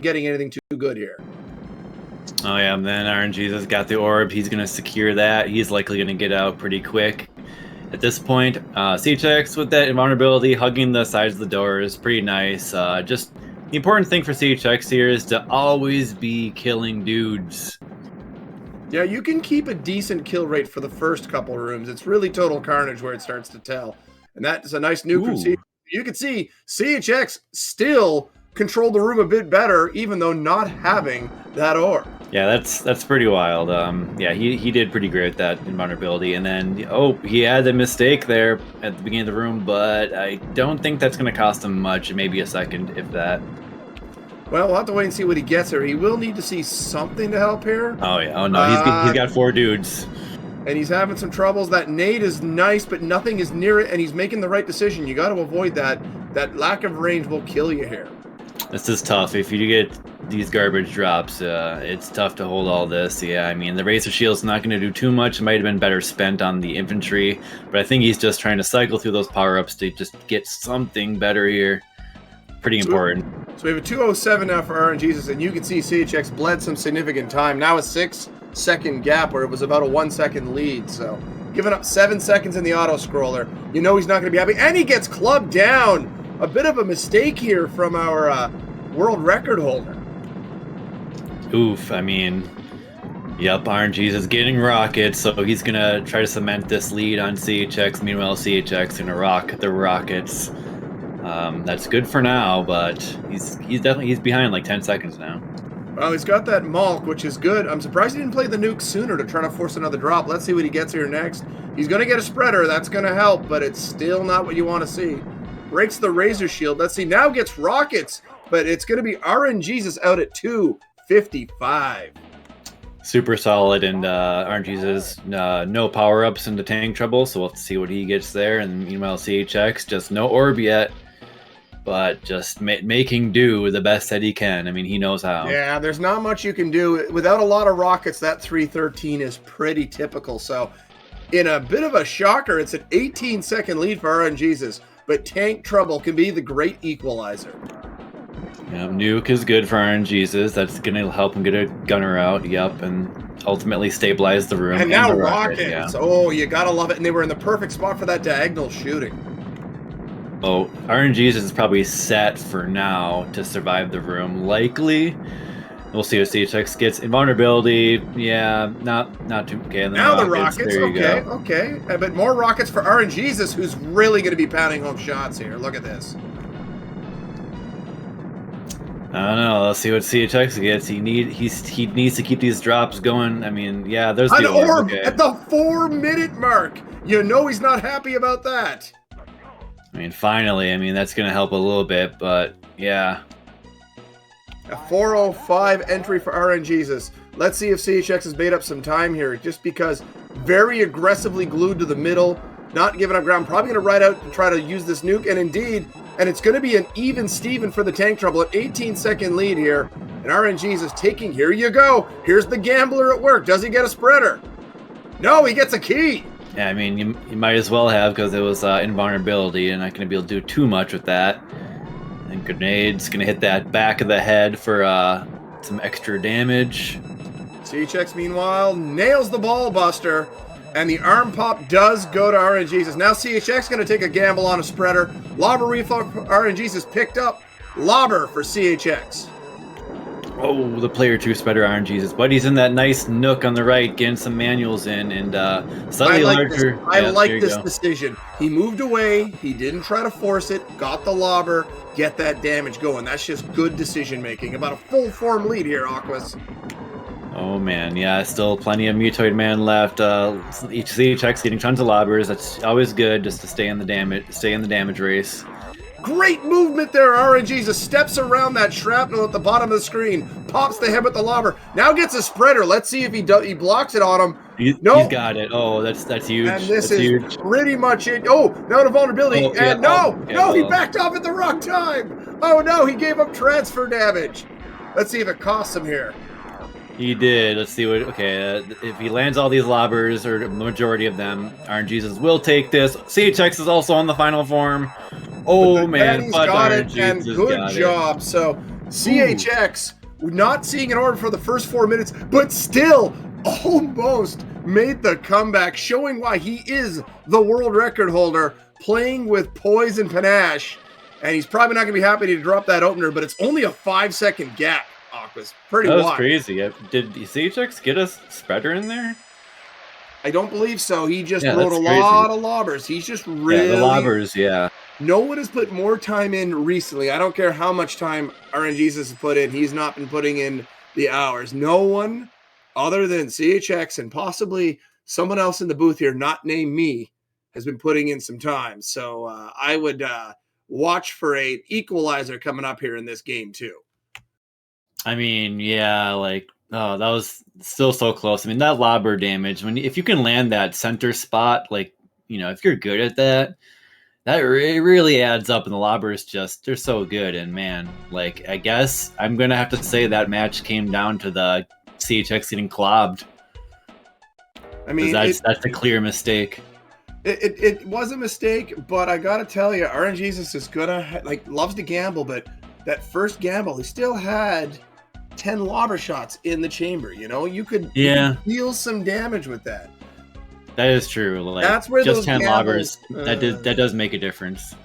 getting anything too good here. Oh yeah, and then RNJesus got the orb. He's going to secure that. He's likely going to get out pretty quick. At this point, CHX with that invulnerability, hugging the sides of the door is pretty nice. Just the important thing for CHX here is to always be killing dudes. Yeah, you can keep a decent kill rate for the first couple rooms. It's really total carnage where it starts to tell. And that is a nice nuke from CHX. You can see CHX still controlled the room a bit better, even though not having that orb. Yeah, that's pretty wild. Yeah, he did pretty great with that invulnerability. And then, he had a mistake there at the beginning of the room, but I don't think that's going to cost him much. Maybe a second, if that. Well, we'll have to wait and see what he gets here. He will need to see something to help here. Oh, yeah. Oh, no. He's got 4 dudes. And he's having some troubles. That nade is nice, but nothing is near it, and he's making the right decision. You got to avoid that. That lack of range will kill you here. This is tough. If you get these garbage drops, it's tough to hold all this. Yeah, I mean, the Razor Shield's not going to do too much. It might have been better spent on the infantry, but I think he's just trying to cycle through those power-ups to just get something better here. Pretty important. So we have a 207 now for RNJesus, and you can see CHX bled some significant time. Now a 6-second gap where it was about a 1-second lead. So giving up 7 seconds in the auto-scroller. You know he's not going to be happy. And he gets clubbed down. A bit of a mistake here from our world record holder. Oof, I mean, yep, RNJesus getting rockets, so he's going to try to cement this lead on CHX. Meanwhile, CHX going to rock the rockets. That's good for now, but he's behind like 10 seconds now. Well, he's got that Malk, which is good. I'm surprised he didn't play the nuke sooner to try to force another drop. Let's see what he gets here next. He's going to get a spreader. That's going to help, but it's still not what you want to see. Breaks the Razor Shield. Let's see. Now gets rockets, but it's going to be RNJesus out at 255. Super solid, and RNJesus no power-ups into tank trouble, so we'll see what he gets there. And meanwhile, CHX, just no orb yet, but just making do the best that he can. I mean, he knows how. Yeah, there's not much you can do. Without a lot of rockets, that 313 is pretty typical. So in a bit of a shocker, it's an 18-second lead for RNJesus, but tank trouble can be the great equalizer. Yeah, nuke is good for RNJesus. That's going to help him get a gunner out, yep, and ultimately stabilize the room. And now the rockets. Yeah. Oh, you got to love it. And they were in the perfect spot for that diagonal shooting. Oh, RNJesus is probably set for now to survive the room, likely. We'll see what CHX gets. Invulnerability, yeah, not too okay. Now the rockets, okay. But more rockets for RNJesus, who's really going to be pounding home shots here. Look at this. I don't know. Let's see what CHX gets. He needs to keep these drops going. I mean, yeah, there's an orb at the 4-minute mark. You know he's not happy about that. I mean, finally. I mean, that's going to help a little bit, but yeah. A 405 entry for RNJesus. Let's see if CHX has made up some time here, just because very aggressively glued to the middle, not giving up ground, probably going to ride out and try to use this nuke, and indeed, and it's going to be an even Steven for the tank trouble, an 18-second lead here, and RNJesus taking, here you go, here's the gambler at work. Does he get a spreader? No, he gets a key. Yeah, I mean, you might as well have, because it was invulnerability, and not going to be able to do too much with that. And grenade's going to hit that back of the head for some extra damage. CHX, meanwhile, nails the ball buster, and the arm pop does go to RNJesus. Now CHX going to take a gamble on a spreader. Lobber reflux for RNJesus picked up. Lobber for CHX. Oh, the player 2 spreader RNJesus. But he's in that nice nook on the right, getting some manuals in, and slightly larger. I like this decision. He moved away. He didn't try to force it. Got the lobber. Get that damage going. That's just good decision making. About a full form lead here, Aquas. Oh man, yeah, still plenty of Mutoid Man left. Each CHX getting tons of lobbers. That's always good, just to stay in the damage race. Great movement there, RNJesus steps around that shrapnel at the bottom of the screen, pops the head with the lobber. Now gets a spreader. Let's see if he blocks it on him. He's got it. Oh, that's huge. And this is huge. Pretty much it. Oh, now to vulnerability. He backed off at the wrong time. Oh no, he gave up transfer damage. Let's see if it costs him here. He did. Let's see what. Okay, if he lands all these lobbers, or the majority of them, RNJesus will take this. CHX is also on the final form. Oh man, but got it, and good job. So CHX, not seeing an orb for the first 4 minutes, but still almost made the comeback, showing why he is the world record holder, playing with poise and panache. And he's probably not going to be happy to drop that opener, but it's only a 5-second gap, Aquas. Pretty That was wild. crazy. Did CHX get a spreader in there? I don't believe so. He just wrote a lot of lobbers. He's just really... Yeah, the lobbers, yeah. No one has put more time in recently. I don't care how much time RNJesus has put in. He's not been putting in the hours. No one other than CHX and possibly someone else in the booth here, not named me, has been putting in some time. So I would watch for a equalizer coming up here in this game too. I mean, yeah, like, oh, that was still so close. I mean, that lobber damage, if you can land that center spot, like, you know, if you're good at that, that really adds up. And the lobbers they're so good. And man, like, I guess I'm going to have to say that match came down to the CHX getting clobbed. I mean, that's a clear mistake. It was a mistake, but I got to tell you, RNJesus is loves to gamble, but that first gamble, he still had 10 lobber shots in the chamber. You know, you could deal some damage with that. That is true. Like, that's where just those 10 gambles, lobbers, that does make a difference.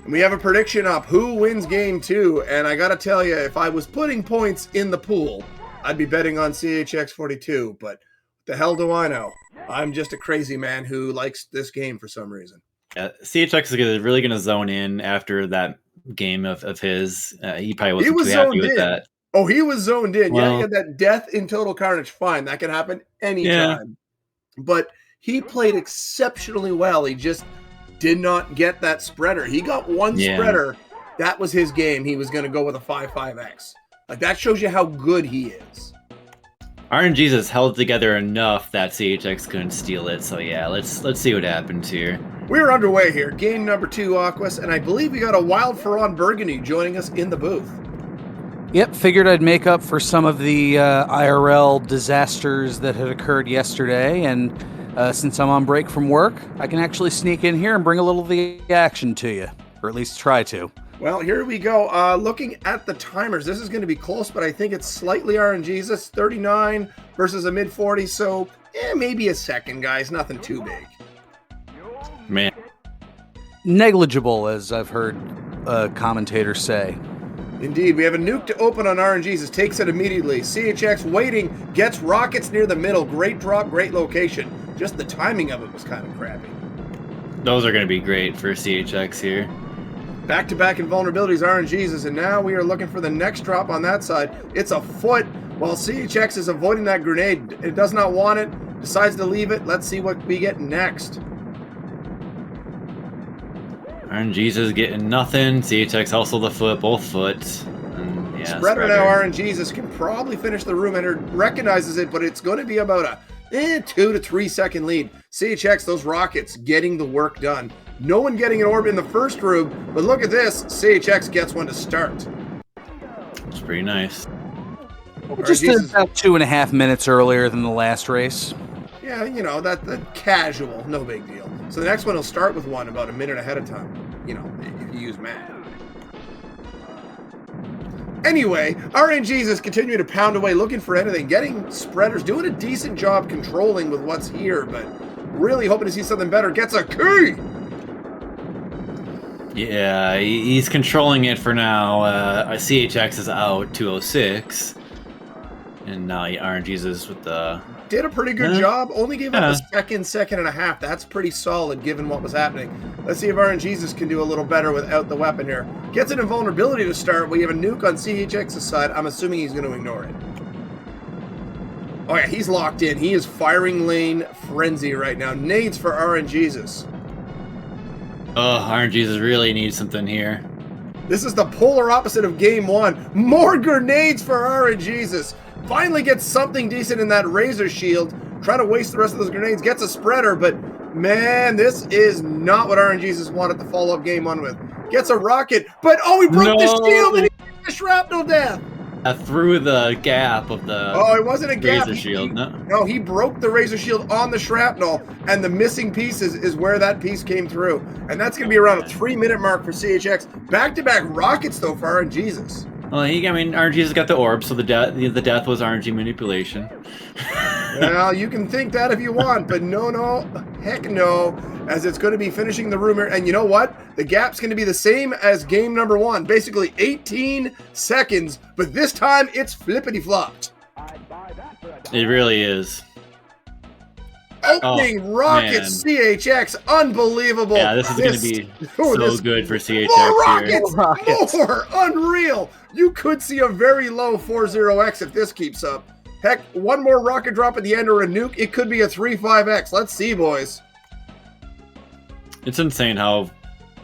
And we have a prediction up. Who wins game 2? And I got to tell you, if I was putting points in the pool, I'd be betting on CHX42. But what the hell do I know? I'm just a crazy man who likes this game for some reason. CHX is really going to zone in after that game of his. He probably wasn't too happy with that. Oh, he was zoned in. Well, yeah, he had that death in total carnage. Fine, that can happen anytime. Yeah. But he played exceptionally well. He just did not get that spreader. He got one spreader. That was his game. He was going to go with a 5-5X. Like, that shows you how good he is. RNJesus held together enough that CHX couldn't steal it. So yeah, let's see what happens here. We're underway here. Game number 2, Aquas, and I believe we got a Wild Ferron Burgundy joining us in the booth. Yep, figured I'd make up for some of the IRL disasters that had occurred yesterday, and since I'm on break from work, I can actually sneak in here and bring a little of the action to you, or at least try to. Well, here we go. Looking at the timers, this is going to be close, but I think it's slightly RNJesus, 39 versus a mid-40, so maybe a second, guys. Nothing too big. Man. Negligible, as I've heard commentators say. Indeed, we have a nuke to open on RNJesus, takes it immediately. CHX waiting, gets rockets near the middle. Great drop, great location. Just the timing of it was kind of crappy. Those are going to be great for CHX here. Back-to-back invulnerabilities, RNJesus, and now we are looking for the next drop on that side. It's a foot, while CHX is avoiding that grenade. It does not want it, decides to leave it. Let's see what we get next. RNJesus getting nothing. CHX also the foot, both foot. And, yeah, spreader now, RNJesus can probably finish the room and recognizes it, but it's going to be about a 2 to 3 second lead. CHX, those rockets, getting the work done. No one getting an orb in the first room, but look at this. CHX gets one to start. It's pretty nice. Just about 2.5 minutes earlier than the last race. Yeah, you know, that casual, no big deal. So the next one will start with one about a minute ahead of time, you know, if you use math. Anyway, RNJesus continue to pound away, looking for anything, getting spreaders, doing a decent job controlling with what's here, but really hoping to see something better. Gets a key! Yeah, he's controlling it for now. CHX is out, 206. And now RNJesus with the... Did a pretty good job. Only gave up a second and a half. That's pretty solid given what was happening. Let's see if RNJesus can do a little better without the weapon here. Gets an invulnerability to start. We have a nuke on CHX's side. I'm assuming he's going to ignore it. Oh yeah, he's locked in. He is firing lane frenzy right now. Nades for RNJesus. Oh, RNJesus really needs something here. This is the polar opposite of game 1. More grenades for RNJesus. Finally gets something decent in that razor shield. Trying to waste the rest of those grenades. Gets a spreader, but man, this is not what RNJesus wanted to follow up game 1 with. Gets a rocket, but oh, he broke the shield and he got the shrapnel death. Through the gap of the it wasn't a gap. razor shield. No, he broke the razor shield on the shrapnel, and the missing pieces is where that piece came through. And that's going to be around a 3-minute mark for CHX. Back-to-back rockets, though, for RNJesus. Well, RNG's got the orb, so the death was RNG manipulation. Well, you can think that if you want, but no, heck no, as it's going to be finishing the room here. And you know what? The gap's going to be the same as game number 1, basically 18 seconds, but this time it's flippity-flopped. It really is. Opening rocket man. CHX, unbelievable. Yeah, this is going to be so good for CHX more rockets, here. more, unreal. You could see a very low 4-0X if this keeps up. Heck, one more rocket drop at the end or a nuke, it could be a 3-5X. Let's see, boys. It's insane how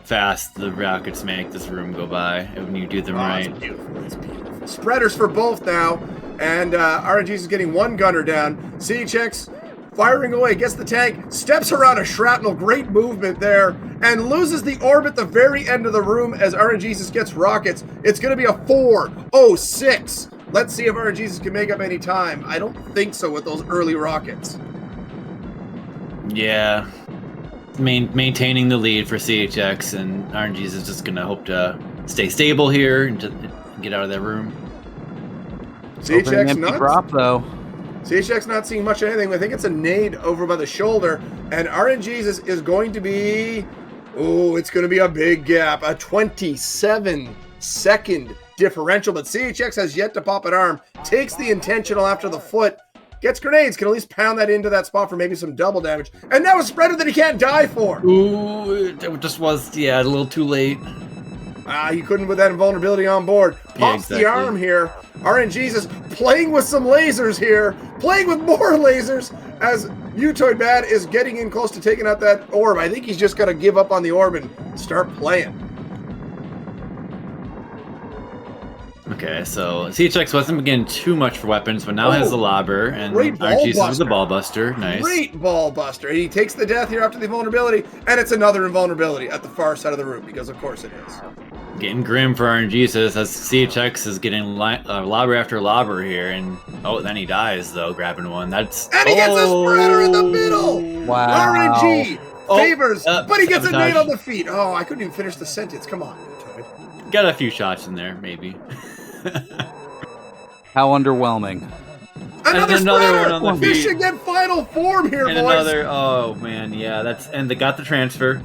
fast the rockets make this room go by when you do them right. It's beautiful. It's beautiful. Spreaders for both now, and RNJesus is getting one gunner down. CHX firing away, gets the tank, steps around a shrapnel, great movement there, and loses the orb at the very end of the room as RNJesus gets rockets. It's going to be a 4-0-6. Let's see if RNJesus can make up any time. I don't think so with those early rockets. Yeah. Maintaining the lead for CHX, and RNJesus is just going to hope to stay stable here and to get out of that room. CHX not drop though. CHX not seeing much of anything. I think it's a nade over by the shoulder, and RNJesus is going to be, it's going to be a big gap, a 27-second differential, but CHX has yet to pop an arm, takes the intentional after the foot, gets grenades, can at least pound that into that spot for maybe some double damage, and now a spreader that he can't die for. It just was, a little too late. He couldn't with that invulnerability on board. Pops the arm here. RNJesus playing with some lasers here, playing with more lasers as Mutoid Bad is getting in close to taking out that orb. I think he's just got to give up on the orb and start playing. Okay, so CHX wasn't getting too much for weapons, but now has the lobber, and RNJesus with the ball buster. Nice. Great ball buster. He takes the death here after the vulnerability, and it's another invulnerability at the far side of the room, because of course it is. Getting grim for RNJesus as CHX is getting lobber after lobber here, and then he dies though, grabbing one. And he gets a spreader in the middle. Wow. RNG favors, but he gets sabotage. a nade on the feet. Oh, I couldn't even finish the sentence. Come on, Mutoid. Got a few shots in there, maybe. How underwhelming. Another one on the feet. Fishing in final form here, And boys. oh man, yeah, they got the transfer.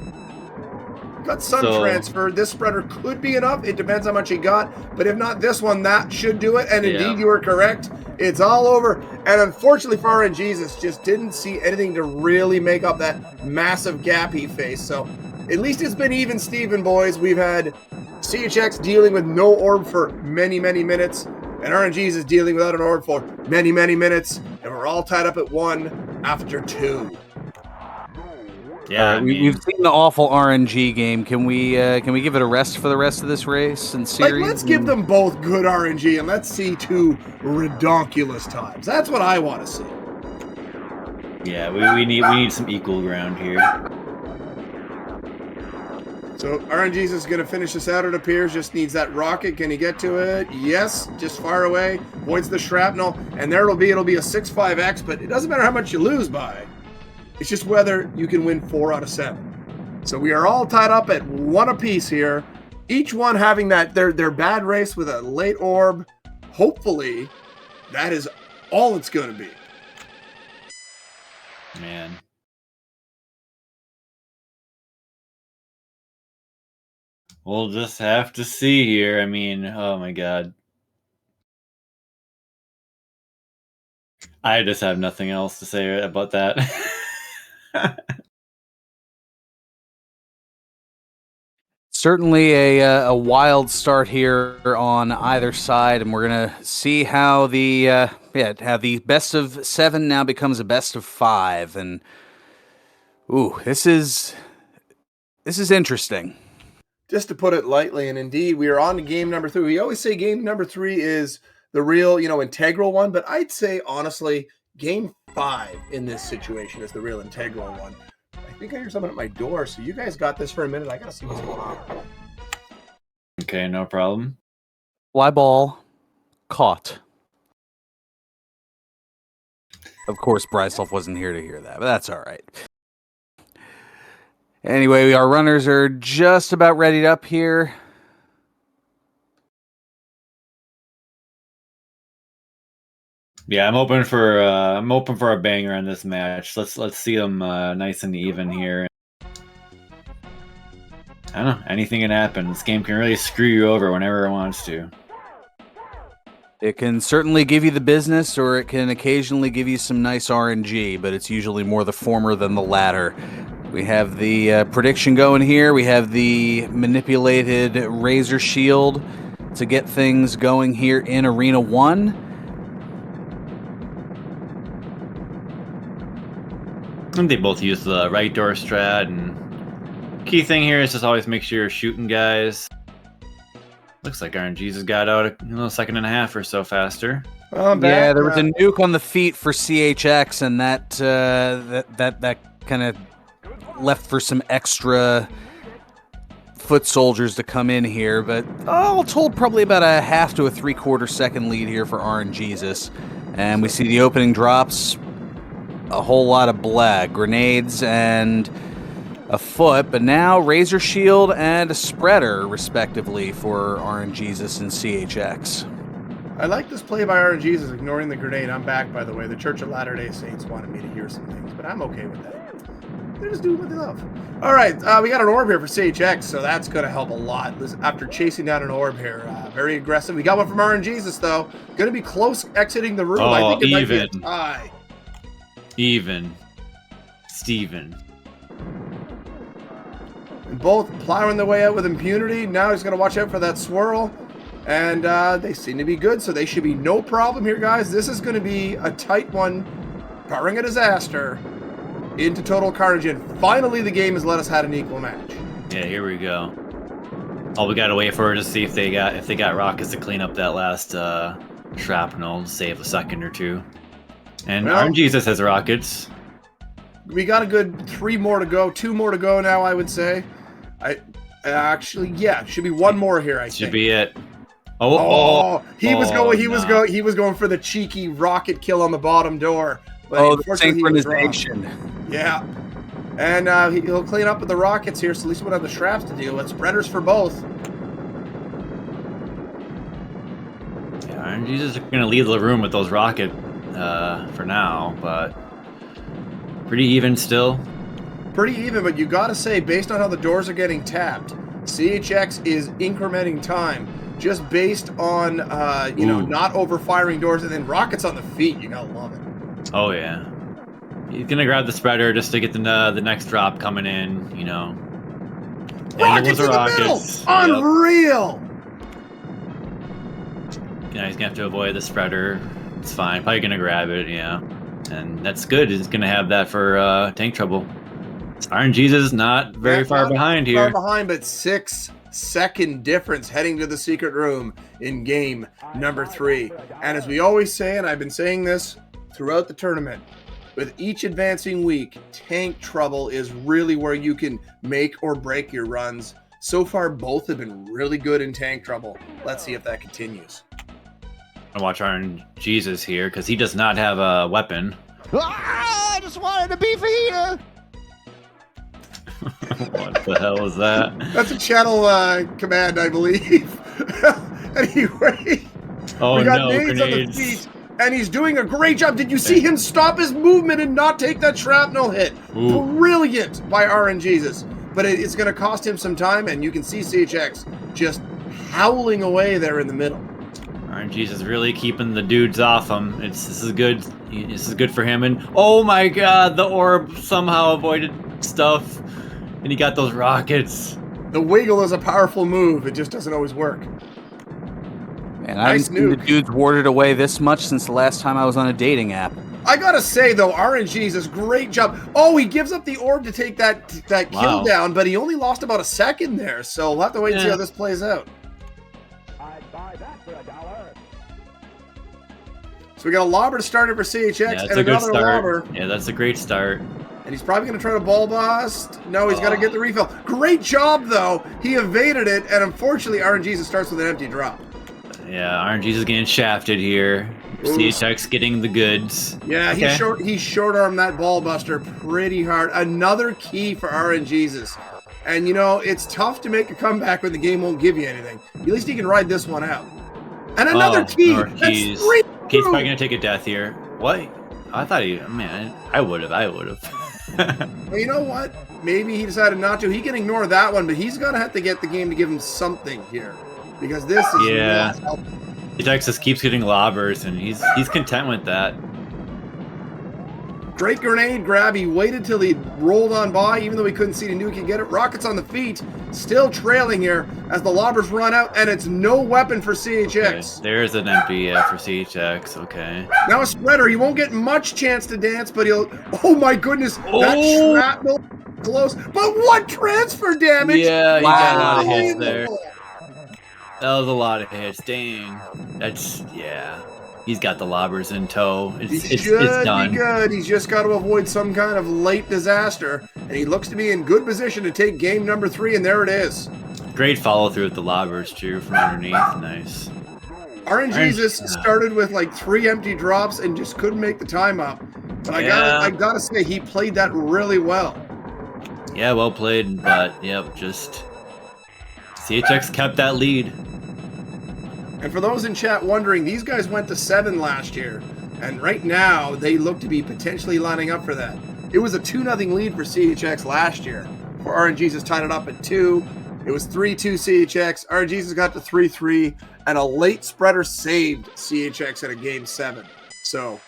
Got some transfer. This spreader could be enough. It depends how much he got. But if not this one, that should do it. And indeed, you were correct. It's all over. And unfortunately for RNJesus, just didn't see anything to really make up that massive gap he faced. So at least it's been even Steven, boys. We've had CHX dealing with no orb for many, many minutes. And RNJesus dealing without an orb for many, many minutes. And we're all tied up at 1 after 2. Yeah, we've seen the awful RNG game. Can we give it a rest for the rest of this race and series? Let's give them both good RNG and let's see 2 redonkulous times. That's what I want to see. Yeah, we need some equal ground here. So RNJesus is going to finish this out, it appears. Just needs that rocket. Can he get to it? Yes, just far away. Avoids the shrapnel. And there it'll be a 6-5X, but it doesn't matter how much you lose by. It's just whether you can win 4 out of 7. So we are all tied up at 1 apiece here. Each one having that their bad race with a late orb. Hopefully, that is all it's going to be. Man. We'll just have to see here. I mean, oh my god. I just have nothing else to say about that. Certainly a wild start here on either side, and we're gonna see how the best of 7 now becomes a best of 5, and this is interesting. Just to put it lightly, and indeed, we are on to game number 3. We always say game number 3 is the real, integral one, but I'd say, honestly, game 5 in this situation is the real integral one. I think I hear someone at my door, so you guys got this for a minute. I gotta see what's going on. Okay, no problem. Fly ball caught. Of course, Brisulph wasn't here to hear that, but that's all right. Anyway, our runners are just about readied up here. Yeah, I'm hoping for a banger on this match. Let's see them nice and even here. I don't know. Anything can happen. This game can really screw you over whenever it wants to. It can certainly give you the business, or it can occasionally give you some nice RNG, but it's usually more the former than the latter. We have the prediction going here. We have the manipulated Razor Shield to get things going here in Arena 1. And they both use the right door strat, and key thing here is just always make sure you're shooting guys. Looks like RNJesus got out a little second and a half or so faster. Yeah, there was a nuke on the feet for CHX, and that kind of left for some extra foot soldiers to come in here. But all told, probably about a half to a 3/4 second lead here for RNJesus. And we see the opening drops. A whole lot of grenades and a foot, but now Razor Shield and a spreader, respectively, for RNJesus and CHX. I like this play by RNJesus, ignoring the grenade. I'm back, by the way. The Church of Latter-day Saints wanted me to hear some things, but I'm okay with that. They're just doing what they love. All right, we got an orb here for CHX, so that's going to help a lot. After chasing down an orb here, very aggressive. We got one from RNJesus, though. Going to be close exiting the room. Oh, I think it even. might be a tie. Even. Steven. And both plowing their way out with impunity. Now he's going to watch out for that swirl. And they seem to be good, so they should be no problem here, guys. This is going to be a tight one, barring a disaster, into total carnage. And finally, the game has let us have an equal match. Yeah, here we go. All we got to wait for is to see if they got rockets to clean up that last shrapnel, save a second or two. And well, RNJesus has rockets. We got a good 3 more to go. 2 more to go now, I would say. Actually, yeah, should be 1 more here, I think. Should be it. He was going for the cheeky rocket kill on the bottom door. But the synchronization. Yeah. And he'll clean up with the rockets here, so at least we won't have the straps to deal with. Spreaders for both. Yeah, RNJesus is going to leave the room with those rockets for now, but pretty even still. Pretty even, but you got to say, based on how the doors are getting tapped, CHX is incrementing time just based on, not overfiring doors, and then rockets on the feet. You got to love it. Oh, yeah. He's going to grab the spreader just to get the next drop coming in, Rockets in the middle! Unreal! Yeah, he's going to have to avoid the spreader. It's fine. Probably going to grab it, yeah. And that's good. He's going to have that for tank trouble. RNJesus not very far behind here. Far behind, but 6-second difference heading to the secret room in game number 3. And as we always say, and I've been saying this throughout the tournament, with each advancing week, tank trouble is really where you can make or break your runs. So far, both have been really good in tank trouble. Let's see if that continues. I watch RNJesus here because he does not have a weapon. I just wanted to be fajita. What the hell is that? That's a channel command, I believe. Anyway, we got nades on the feet, and he's doing a great job. Did you see him stop his movement and not take that shrapnel hit? Ooh. Brilliant by RNJesus. But it's going to cost him some time, and you can see CHX just howling away there in the middle. RNJesus really keeping the dudes off him. This is good. This is good for him. And oh my God, the orb somehow avoided stuff, and he got those rockets. The wiggle is a powerful move. It just doesn't always work. Man, I haven't seen the dudes warded away this much since the last time I was on a dating app. I gotta say though, RNJesus, great job. Oh, he gives up the orb to take that kill down, but he only lost about a second there. So we'll have to wait and see how this plays out. So we got a lobber to start it for CHX, and another lobber. Yeah, that's a great start. And he's probably going to try to ball bust. No, he's got to get the refill. Great job, though. He evaded it, and unfortunately, RNJesus starts with an empty drop. Yeah, RNJesus getting shafted here. Ooh. CHX getting the goods. Yeah, okay. He short-armed that ball buster pretty hard. Another key for RNJesus. And, it's tough to make a comeback when the game won't give you anything. At least he can ride this one out. And another key. That's 3 Kate's probably gonna take a death here. What? I thought I would have. Well, you know what? Maybe he decided not to. He can ignore that one, but he's gonna have to get the game to give him something here, because this is not helpful. Texas keeps getting lobbers, and he's content with that. Great grenade grab. He waited till he rolled on by, even though he couldn't see the nuke. He get it. Rockets on the feet, still trailing here as the lobbers run out, and it's no weapon for CHX. Okay. There's an empty for CHX. Okay. Now a spreader. He won't get much chance to dance, but he'll. Oh my goodness! That shrapnel close, but what transfer damage? Yeah, he got a lot of hits there. That was a lot of hits. Dang. He's got the lobbers in tow. It's done. Be good. He's just got to avoid some kind of late disaster, and he looks to be in good position to take game number 3, and there it is. Great follow through with the lobbers too from underneath. Nice. RNJesus started with like 3 empty drops and just couldn't make the time up. But I gotta say he played that really well. Yeah, well played. But yep, just CHX kept that lead. And for those in chat wondering, these guys went to 7 last year, and right now they look to be potentially lining up for that. It was a 2-0 lead for CHX last year, where RNJesus tied it up at 2. It was 3-2 CHX. RNJesus got to 3-3, and a late spreader saved CHX at a game 7. So,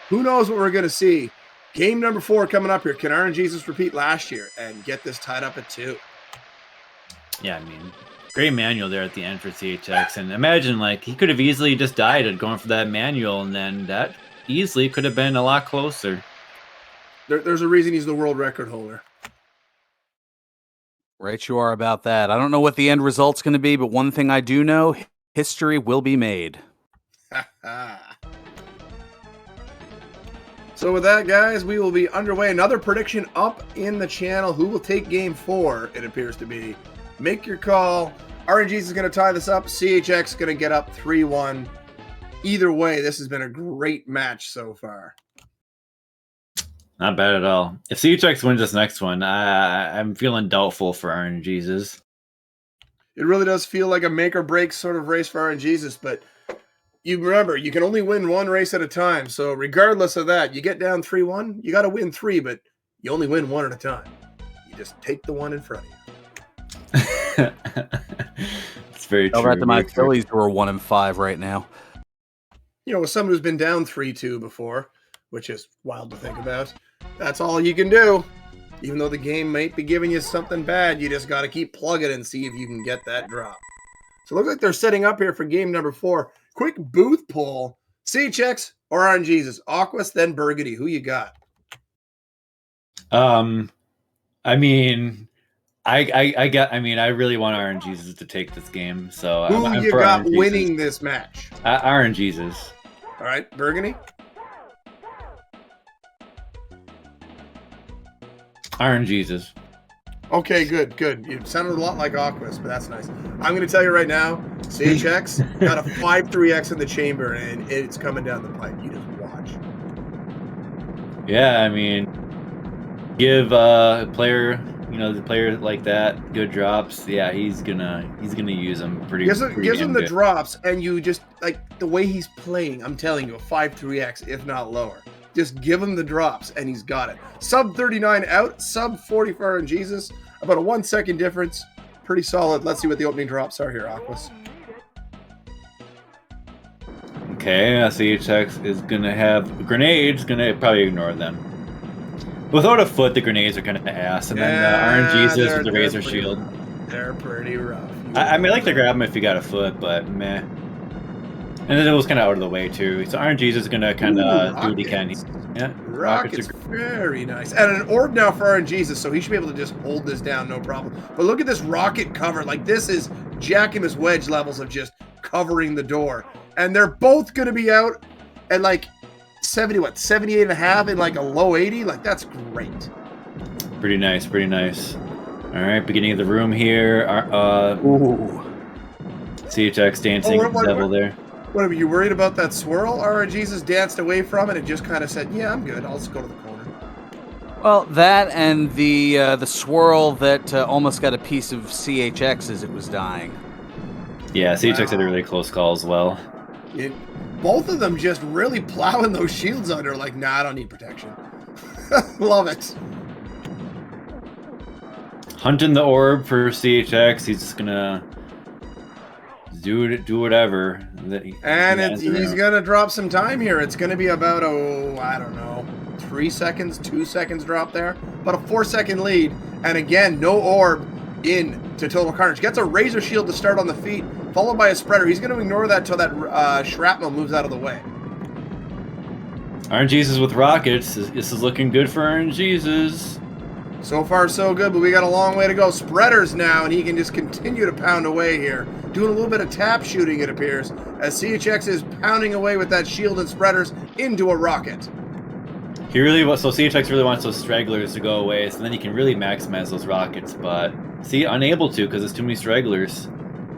who knows what we're going to see? Game number 4 coming up here. Can RNJesus repeat last year and get this tied up at 2? Yeah, I mean, great manual there at the end for CHX, and imagine like he could have easily just died at going for that manual, and then that easily could have been a lot closer. There's a reason he's the world record holder. Right, you are about that. I don't know what the end result's going to be, but one thing I do know: history will be made. So with that, guys, we will be underway. Another prediction up in the channel. Who will take game 4? It appears to be. Make your call. RNJesus is going to tie this up. CHX is going to get up 3-1. Either way, this has been a great match so far. Not bad at all. If CHX wins this next one, I'm feeling doubtful for RNJesus. It really does feel like a make or break sort of race for RNJesus, but you remember, you can only win 1 race at a time. So regardless of that, you get down 3-1, you got to win 3, but you only win 1 at a time. You just take the one in front of you. It's very true. Over at the my Phillies, who are 1-5 right now. You know, with someone who's been down 3-2 before, which is wild to think about, that's all you can do. Even though the game might be giving you something bad, you just got to keep plugging and see if you can get that drop. So it looks like they're setting up here for game number 4. Quick booth poll. CHX or RNJesus? Aquas, then Burgundy. Who you got? I mean, I really want RNJesus to take this game. So who I'm you for got RNJesus. winning this match? RNJesus. All right, Burgundy. RNJesus. Okay, good. You sounded a lot like Aquas, but that's nice. I'm going to tell you right now, CHX got a 5-3X in the chamber, and it's coming down the pipe. You just watch. Yeah, I mean, give a player, the player like that good drops. Yeah, he's gonna use them pretty. Gives pretty him the good. drops, and you just like the way he's playing. I'm telling you, a 5-3X, if not lower. Just give him the drops, and he's got it. Sub 39 out, sub 40 for RNJesus. About a 1 second difference. Pretty solid. Let's see what the opening drops are here, Aquas. Okay, CHX is gonna have grenades. Gonna probably ignore them. Without a foot, the grenades are kind of ass, and then RNJesus with the razor shield. They're pretty rough. I like to grab them if you got a foot, but meh. And then it was kind of out of the way too. So RNJesus is gonna kind of do what he can. Yeah, rockets very nice, and an orb now for RNJesus, so he should be able to just hold this down, no problem. But look at this rocket cover. Like this is Jackimus Wedge levels of just covering the door, and they're both gonna be out at like 78 and a half in like a low 80. Like that's great. Pretty nice. All right, beginning of the room here. CHX dancing with the devil there. What, were you worried about that swirl? RNJesus danced away from it and just kind of said, yeah, I'm good. I'll just go to the corner. Well, that and the swirl that almost got a piece of CHX as it was dying. Yeah, CHX had a really close call as well. Both of them just really plowing those shields under, like, nah, I don't need protection. Love it. Hunting the orb for CHX. He's just gonna do whatever. And he's gonna drop some time here. It's gonna be about I don't know, 3 seconds, 2 seconds drop there. About a 4-second lead. And again, no orb in to Total Carnage. Gets a Razor Shield to start on the feet, followed by a spreader. He's gonna ignore that till that shrapnel moves out of the way. RNJesus with rockets. This is looking good for RNJesus. So far, so good, but we got a long way to go. Spreaders now, and he can just continue to pound away here. Doing a little bit of tap shooting, it appears, as CHX is pounding away with that shield and spreaders into a rocket. So CHX really wants those stragglers to go away, so then he can really maximize those rockets, but unable to because there's too many stragglers.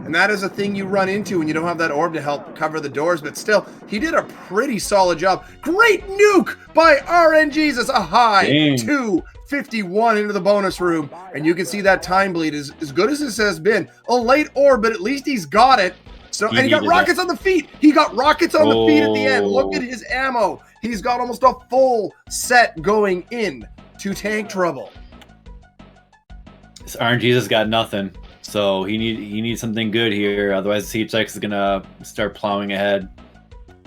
And that is a thing you run into when you don't have that orb to help cover the doors, but still, he did a pretty solid job. Great nuke by RNJesus, a high 251 into the bonus room, and you can see that time bleed as good as this has been. A late orb, but at least he's got it. So, and he got rockets on the feet. He got rockets on the feet at the end. Look at his ammo. He's got almost a full set going in to tank trouble. This RNJesus got nothing. So he needs something good here, otherwise CHX is gonna start plowing ahead.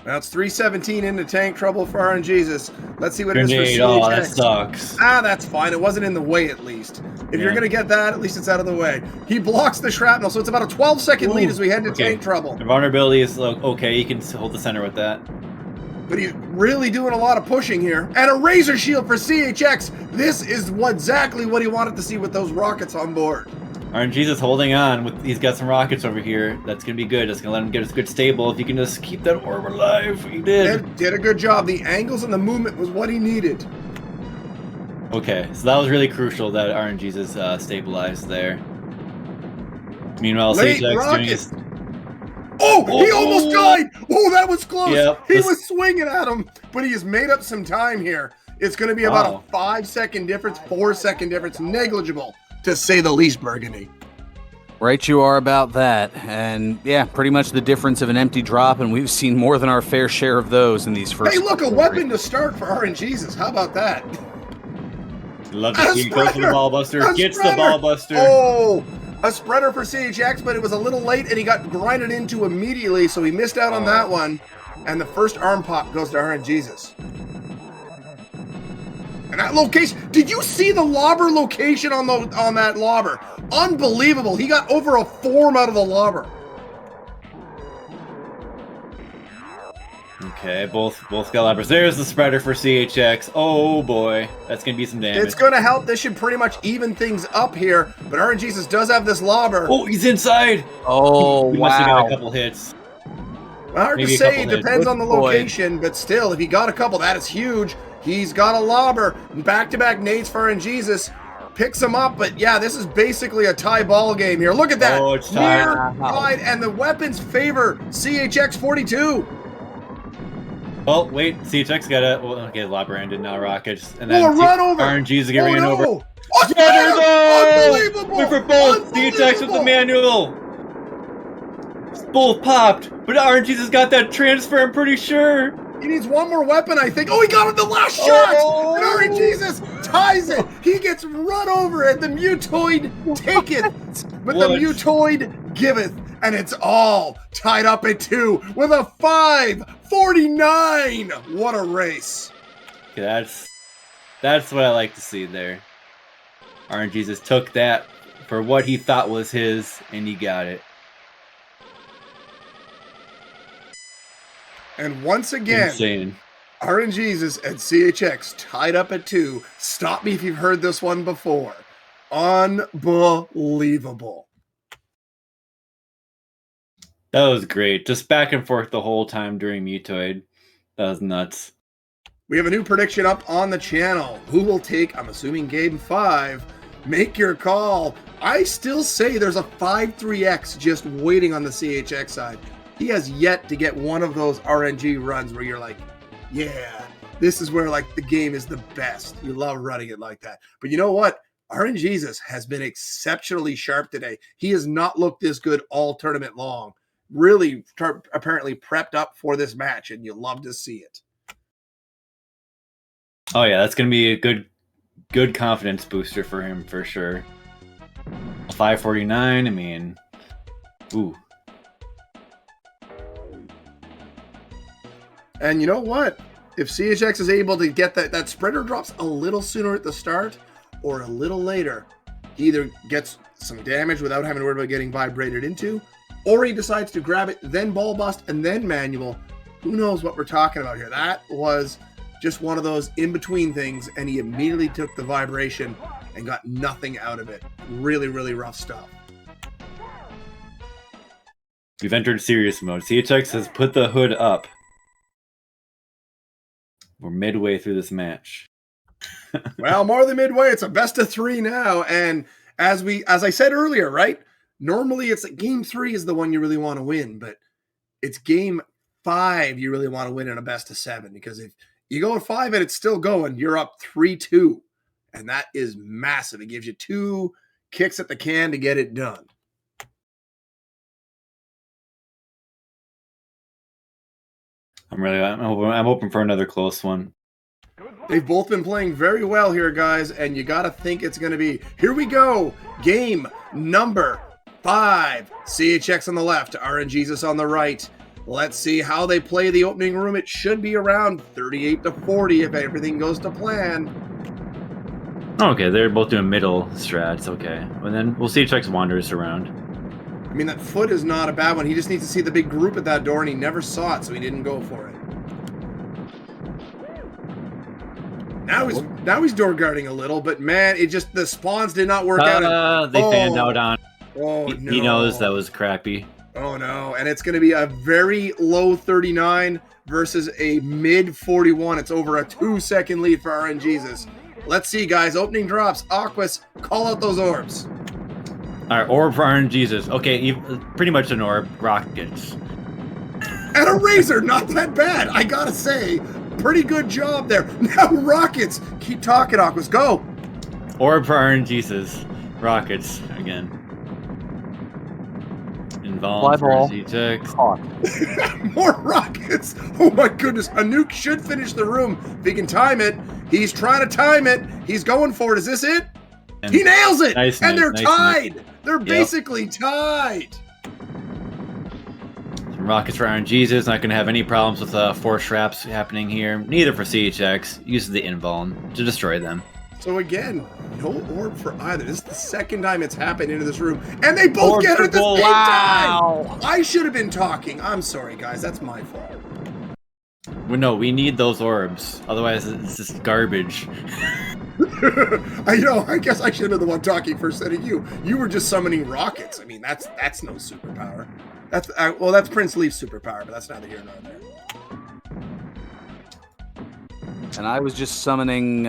Now it's 317 into tank trouble for RNJesus. Let's see what it is for CHX. Oh, that sucks. That's fine. It wasn't in the way at least. If you're gonna get that, at least it's out of the way. He blocks the shrapnel, so it's about a 12-second lead as we head to tank trouble. The vulnerability is okay. He can hold the center with that. But he's really doing a lot of pushing here. And a Razor Shield for CHX. This is exactly what he wanted to see with those rockets on board. RNJesus holding on. He's got some rockets over here. That's going to be good. That's going to let him get a good stable. If he can just keep that orb alive. He did. Did a good job. The angles and the movement was what he needed. Okay, so that was really crucial that RNJesus stabilized there. Meanwhile, CHX doing his... He almost died! Oh, that was close! Yep, he was swinging at him, but he has made up some time here. It's going to be about a 5-second difference, 4-second difference, negligible, to say the least, Burgundy. Right you are about that. And yeah, pretty much the difference of an empty drop, and we've seen more than our fair share of those in these first... Hey, look, a weapon to start for RNJesus. How about that? Love to see goes for the ball buster. Gets the ball buster. Oh, a spreader for CHX, but it was a little late, and he got grinded into immediately, so he missed out on that one. And the first arm pop goes to RNJesus. And that location, did you see the lobber location on that lobber? Unbelievable. He got over a form out of the lobber. Okay, both got lobbers. There's the spreader for CHX. Oh boy, that's gonna be some damage. It's gonna help. This should pretty much even things up here. But RNJesus does have this lobber. Oh, he's inside. Oh, he must have got a couple hits. Hard to say. It depends on the location, but still, if he got a couple, that is huge. He's got a lobber. Back-to-back nades for RNJesus. Picks him up, but yeah, this is basically a tie ball game here. Look at that. Oh, it's tied. Tied, and the weapons favor CHX42. Oh, wait, CHX got a... Well, okay, lobber ended now, rockets. And then run over. RNG's to get ran over. Unbelievable! Wait for both. CHX with the manual. Both popped, but RNG's has got that transfer, I'm pretty sure. He needs one more weapon, I think. Oh, he got it the last shot! And RNJesus ties it! He gets run over, and the mutoid taketh, but the mutoid giveth, and it's all tied up at 2 with a 5:49. What a race! Okay, that's what I like to see there. RNJesus took that for what he thought was his, and he got it. And once again, insane. RNJesus and CHX tied up at 2. Stop me if you've heard this one before. Unbelievable. That was great. Just back and forth the whole time during Mutoid. That was nuts. We have a new prediction up on the channel. Who will take, I'm assuming, game 5? Make your call. I still say there's a 5-3X just waiting on the CHX side. He has yet to get one of those RNG runs where you're like, yeah, this is where like the game is the best. You love running it like that. But you know what? RNJesus has been exceptionally sharp today. He has not looked this good all tournament long. really apparently prepped up for this match, and you love to see it. Oh yeah, that's gonna be a good confidence booster for him for sure. 549. I mean, ooh. And you know what? If CHX is able to get that spreader drops a little sooner at the start or a little later, he either gets some damage without having to worry about getting vibrated into, or he decides to grab it, then ball bust, and then manual. Who knows what we're talking about here? That was just one of those in-between things, and he immediately took the vibration and got nothing out of it. Really, really rough stuff. We've entered serious mode. CHX has put the hood up. We're midway through this match. Well, more than midway. It's a best of 3 now, and as I said earlier, right? Normally, it's game 3 is the one you really want to win, but it's game 5 you really want to win in a best of 7, because if you go at 5 and it's still going, you're up 3-2, and that is massive. It gives you 2 kicks at the can to get it done. I'm hoping for another close one. They've both been playing very well here, guys, and you got to think it's going to be. Here we go. Game number 5. CHX on the left, RNJesus on the right. Let's see how they play the opening room. It should be around 38-40 if everything goes to plan. Okay, they're both doing middle strats. Okay, and then we'll see CHX wanders around. I mean, that foot is not a bad one. He just needs to see the big group at that door, and he never saw it, so he didn't go for it. Now he's door guarding a little, but man, the spawns did not work out. They fanned out on. Oh, he knows that was crappy. Oh no, and it's going to be a very low 39 versus a mid 41. It's over a 2-second lead for RNJesus. Let's see, guys. Opening drops. Aquas, call out those orbs. All right, orb for RNJesus. Okay, pretty much an orb. Rockets. And a razor, not that bad. I gotta say, pretty good job there. Now rockets. Keep talking, Aquas. Go. Orb for RNJesus. Rockets again. Involved for CHX. More rockets. Oh my goodness. A nuke should finish the room if he can time it. He's trying to time it. He's going for it. Is this it? And he nails it. Nice and they're tied. Nice. They're basically tied. Some rockets for RNJesus. Not going to have any problems with force traps happening here. Neither for CHX. Uses the invuln to destroy them. So again, no orb for either. This is the second time it's happened into this room. And they both get it at the same time. I should have been talking. I'm sorry, guys. That's my fault. Well, no, we need those orbs. Otherwise, it's just garbage. I guess I should have been the one talking first instead of you. You were just summoning rockets. I mean, that's no superpower. That's Prince Leaf's superpower, but that's neither here nor there. And I was just summoning.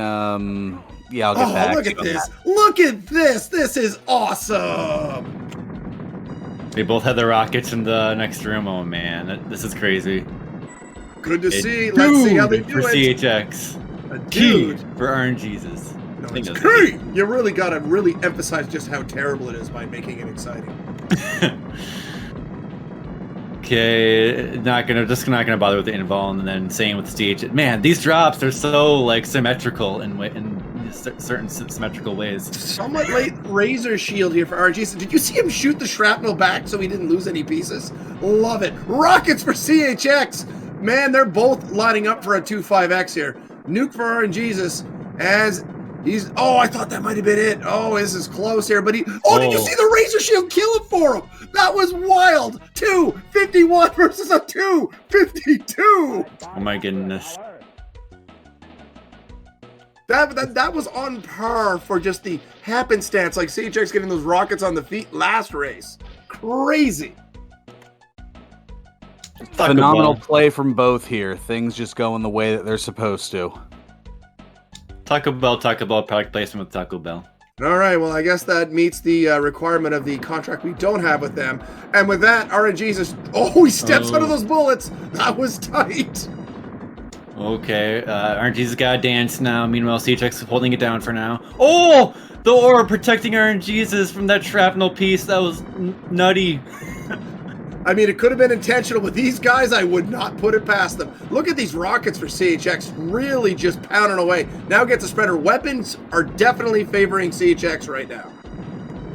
Yeah, I'll get back. Look at this! Look at this! This is awesome! They both had the rockets in the next room. Oh man, this is crazy. Good to see. Let's see how they do for it. CHX. A dude for RNJesus. No, it's key. You really gotta emphasize just how terrible it is by making it exciting. Okay, not gonna bother with the invuln, and then same with CH. Man, these drops are so like symmetrical in certain symmetrical ways. Somewhat late razor shield here for RNJesus. Did you see him shoot the shrapnel back so he didn't lose any pieces? Love it. Rockets for CHX. Man, they're both lining up for a 2-5X here. Nuke for RNJesus as he's. Oh, I thought that might have been it. Oh, this is close here, but he. Oh, did you see the razor shield kill him for him? That was wild. 251 versus a 252. Oh my goodness. That was on par for just the happenstance, like CHX getting those rockets on the feet last race. Crazy. Phenomenal play from both here. Things just going the way that they're supposed to. Taco Bell product placement with Taco Bell. All right, well, I guess that meets the requirement of the contract we don't have with them. And with that, RNJesus, he steps out of those bullets. That was tight. Okay, RNJesus got a dance now. Meanwhile, CHX is holding it down for now. Oh, the orb protecting RNJesus from that shrapnel piece. That was nutty. I mean, it could have been intentional, but these guys, I would not put it past them. Look at these rockets for CHX, really just pounding away. Now gets a spreader. Weapons are definitely favoring CHX right now.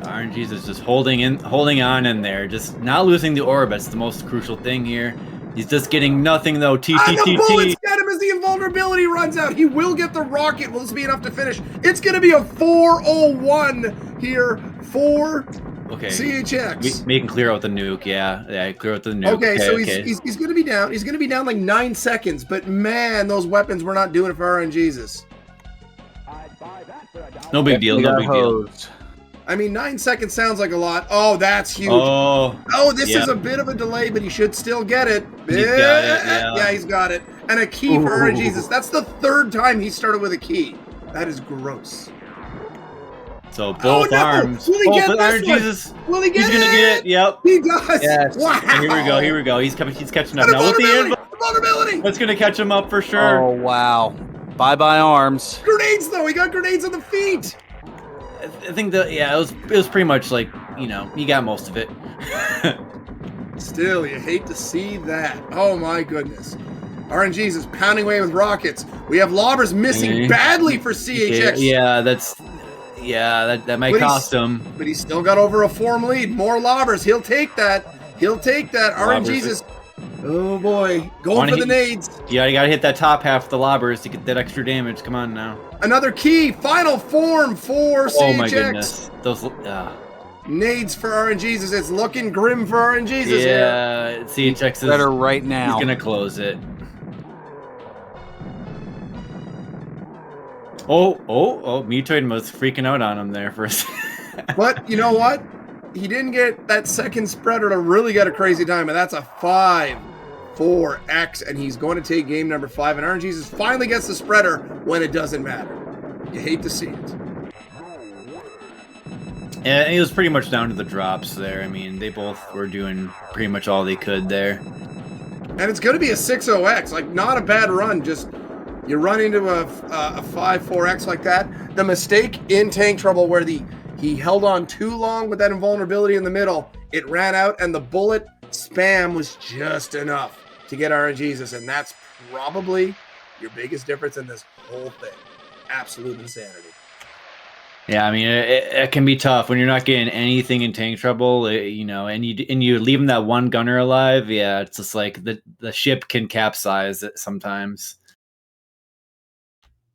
RNJesus just holding on in there, just not losing the orb. That's the most crucial thing here. He's just getting nothing though. The bullets get him as the invulnerability runs out. He will get the rocket. Will this be enough to finish? It's going to be a 401 here for CHX. We can clear out the nuke. Yeah, clear out the nuke. Okay, so he's going to be down. He's going to be down like 9 seconds. But man, those weapons were not doing it for RNJesus. No big deal. No big deal. I mean, 9 seconds sounds like a lot. Oh, that's huge. This is a bit of a delay, but he should still get it. He's got it, yeah. He's got it. And a key for RNJesus. That's the 3rd time he started with a key. That is gross. So both arms. Will he get this RNJesus. Will he get He's gonna get it. Yep. He does. Yes. Wow. And here we go. He's catching up now with the vulnerability. That's gonna catch him up for sure. Oh wow. Bye arms. Grenades though. He got grenades on the feet. I think that it was pretty much like, he got most of it. Still, you hate to see that. Oh my goodness. RNJesus pounding away with rockets. We have lobbers missing badly for CHX. That might cost him. But he's still got over a form lead. More lobbers. He'll take that. RNJesus. Oh boy. Going for the nades. Yeah, you gotta hit that top half of the lobbers to get that extra damage. Come on now. Another key. Final form for CHX. Oh my goodness. Those nades for RNJesus. It's looking grim for RNJesus. Yeah, CHX is better right now. He's gonna close it. Oh, Mutoid was freaking out on him there for a second. But you know what? He didn't get that second spreader to really get a crazy time, and that's a 5-4X, and he's going to take game number 5, and RNJesus finally gets the spreader when it doesn't matter. You hate to see it. Yeah, he was pretty much down to the drops there. I mean, they both were doing pretty much all they could there. And it's going to be a 6-0X, like not a bad run, just you run into a 5-4X like that. The mistake in Tank Trouble where he held on too long with that invulnerability in the middle. It ran out, and the bullet spam was just enough to get RNJesus, and that's probably your biggest difference in this whole thing. Absolute insanity. Yeah, I mean, it can be tough when you're not getting anything in Tank Trouble, and you leaving that one gunner alive. Yeah, it's just like the ship can capsize it sometimes.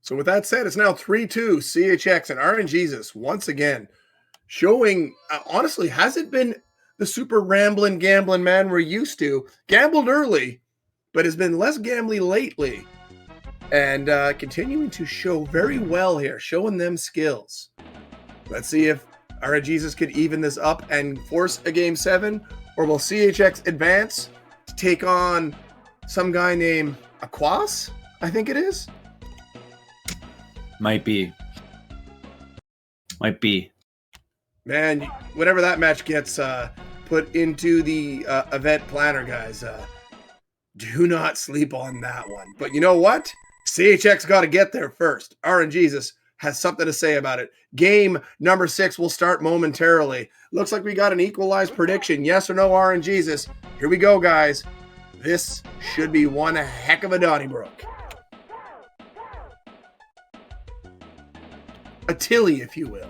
So with that said, it's now 3-2 CHX, and RNJesus once again showing, honestly, hasn't been the super rambling, gambling man we're used to. Gambled early, but has been less gambly lately. And continuing to show very well here, showing them skills. Let's see if RNJesus could even this up and force a Game 7, or will CHX advance to take on some guy named Aquas, I think it is? Might be. Man, whenever that match gets put into the event planner, guys, do not sleep on that one. But you know what? CHX got to get there first. RNJesus has something to say about it. Game number 6 will start momentarily. Looks like we got an equalized prediction. Yes or no, RNJesus? Here we go, guys. This should be one heck of a Donnybrook. A Tilly, if you will.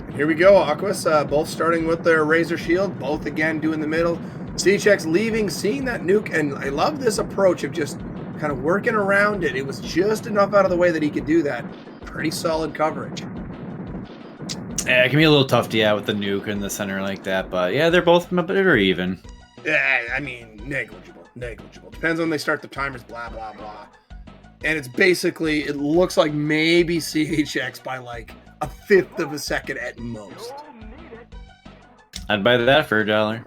And here we go, Aquas, both starting with their Razor Shield, both again doing the middle. CHX leaving, seeing that nuke, and I love this approach of just kind of working around it. It was just enough out of the way that he could do that. Pretty solid coverage. Yeah, it can be a little tough to with the nuke in the center like that, but yeah, they're both a bit or even. Yeah, I mean, negligible. Depends on when they start the timers, blah, blah, blah. And it's basically, it looks like maybe CHX by like 1/5 of a second at most. I'd buy that for $1.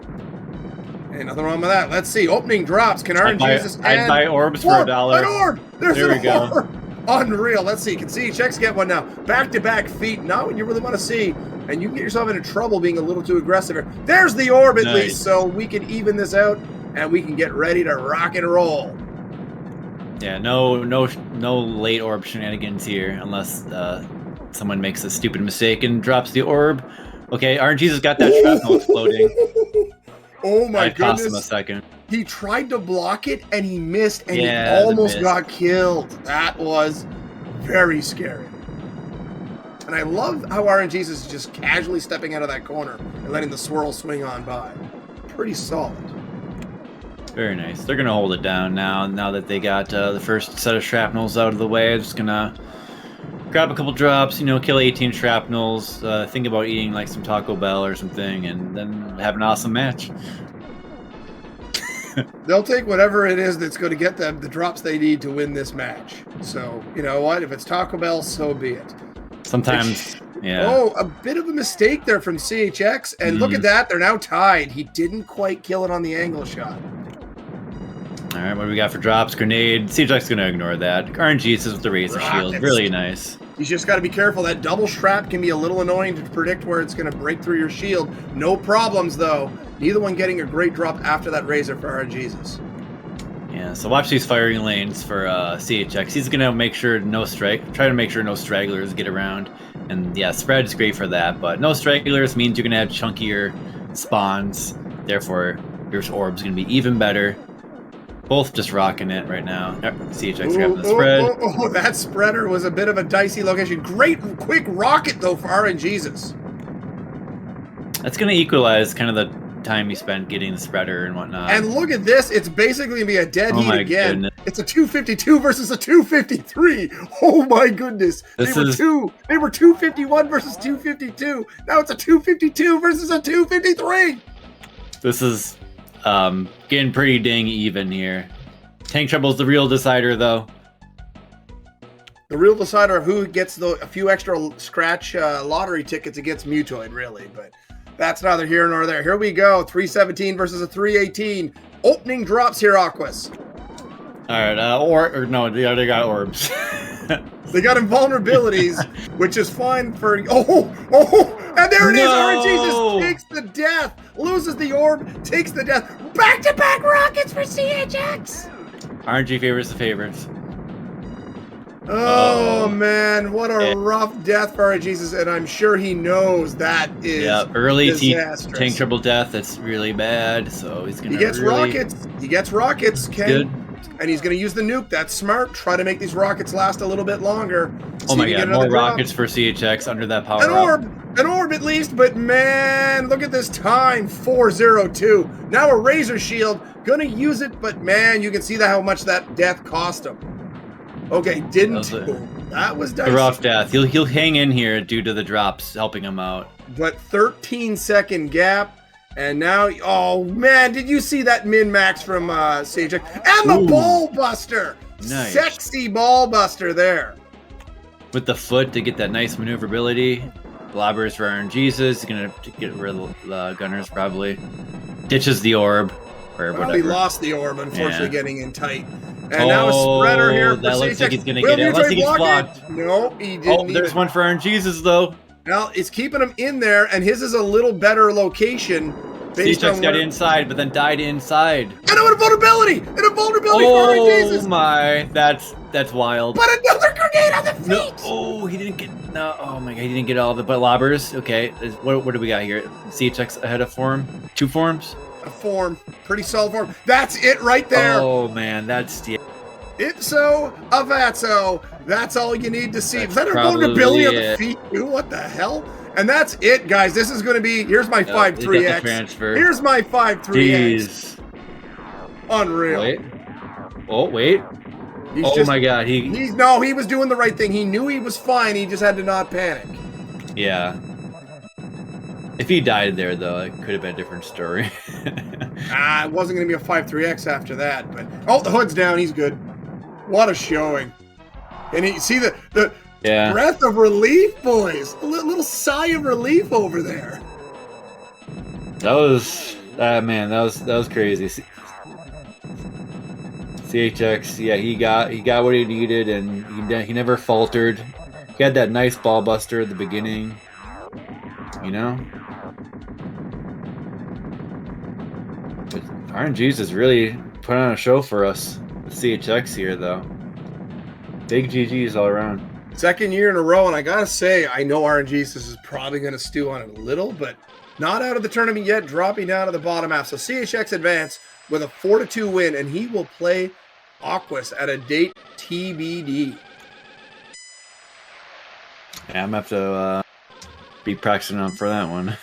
Ain't nothing wrong with that. Let's see. Opening drops. Can RNJesus I'd buy orbs for $1. An orb! There's there an orb! Unreal. Let's see. Can CHX get one now? Back-to-back feet. Not what you really want to see. And you can get yourself into trouble being a little too aggressive here. There's the orb at least, so we can even this out, and we can get ready to rock and roll. Yeah, no late orb shenanigans here, unless someone makes a stupid mistake and drops the orb Okay, RNJesus got that shrapnel exploding. Oh my That cost him a goodness. second. He tried to block it and he missed and Yeah, he the almost miss. got killed. That was very scary. And I love how RNJesus is just casually stepping out of that corner and letting the swirl swing on by. Pretty solid. Very nice. They're gonna hold it down now that they got the first set of shrapnels out of the way. They're just gonna grab a couple drops, kill 18 shrapnels, think about eating like some Taco Bell or something, and then have an awesome match. They'll take whatever it is that's going to get them the drops they need to win this match. So, you know what? If it's Taco Bell, so be it. Sometimes, yeah. Oh, a bit of a mistake there from CHX. And look at that. They're now tied. He didn't quite kill it on the angle shot. All right, what do we got for drops? Grenade. CHX going to ignore that. RNJesus with the Razor Shield. Really nice. You just got to be careful. That double strap can be a little annoying to predict where it's going to break through your shield. No problems, though. Neither one getting a great drop after that Razor for RNJesus. Yeah, so watch these firing lanes for CHX. He's going to make sure try to make sure no stragglers get around. And yeah, spread's great for that, but no stragglers means you're going to have chunkier spawns. Therefore, your orb's going to be even better. Both just rocking it right now. CHX grabbing the spread. Oh, that spreader was a bit of a dicey location. Great quick rocket, though, for RNJesus. That's going to equalize kind of the time you spent getting the spreader and whatnot. And look at this. It's basically going to be a dead heat again. Goodness. It's a 252 versus a 253. Oh, my goodness. They were 251 versus 252. Now it's a 252 versus a 253. This is getting pretty dang even here. Tank Trouble's the real decider, though. The real decider of who gets a few extra scratch lottery tickets against Mutoid, really. But that's neither here nor there. Here we go. 317 versus a 318. Opening drops here, Aquas. All right, they got orbs. They got invulnerabilities, which is fine for... And there it is! RNJesus takes the death, loses the orb, takes the death. Back-to-back rockets for CHX! RNG favors the favorites. Oh, man, what a rough death for RNJesus, and I'm sure he knows that is early disastrous. Tank Trouble death, that's really bad, so he's going to rockets. He gets rockets, Ken. Good. And he's going to use the nuke. That's smart. Try to make these rockets last a little bit longer. Oh my god, more rockets for CHX under that power An orb at least, but man, look at this time. 402. Now a Razor Shield. Gonna use it, but man, you can see how much that death cost him. Okay, that was dicey. A rough death. He'll hang in here due to the drops helping him out. But 13-second gap. And now, oh man, did you see that min-max from CHX? And the ball buster! Nice. Sexy ball buster there. With the foot to get that nice maneuverability. Blobbers for RNJesus. He's going to get rid of the gunners probably. Ditches the orb. Or whatever. He lost the orb, unfortunately, getting in tight. And now a spreader here for that CHX. looks like he's going to get it, unless he gets blocked. No, he didn't. Oh, there's one for RNJesus, though. Now, it's keeping him in there, and his is a little better location. CHX got inside, but then died inside. And a vulnerability! And a vulnerability for RNJesus! Oh my, that's wild. But another grenade on the feet! No, oh, he didn't get, no, oh my god, he didn't get all of it, but lobbers, okay. What do we got here? CHX ahead of form? 2 forms? A form. Pretty solid form. That's it right there! Oh man, that's, yeah. Ipso avatso. That's all you need to see. Is that a vulnerability on the feet too? What the hell? And that's it, guys. This is going to be... Here's my 5-3X. Here's my 5-3X. Unreal. Wait. Oh, wait. My god. He was doing the right thing. He knew he was fine. He just had to not panic. Yeah. If he died there, though, it could have been a different story. It wasn't going to be a 5-3X after that. But the hood's down. He's good. What a showing. And you see the breath of relief, boys. A little sigh of relief over there. That was man, that was crazy. CHX, yeah, he got what he needed, and he never faltered. He had that nice ball buster at the beginning, But RNJesus really put on a show for us with CHX here, though. Big GGs all around. Second year in a row, and I gotta say, I know RNJesus is probably gonna stew on it a little, but not out of the tournament yet, dropping down to the bottom half. So CHX advance with a 4-2 win, and he will play Aquas at a date TBD. Yeah, I'm gonna have to be practicing on for that one.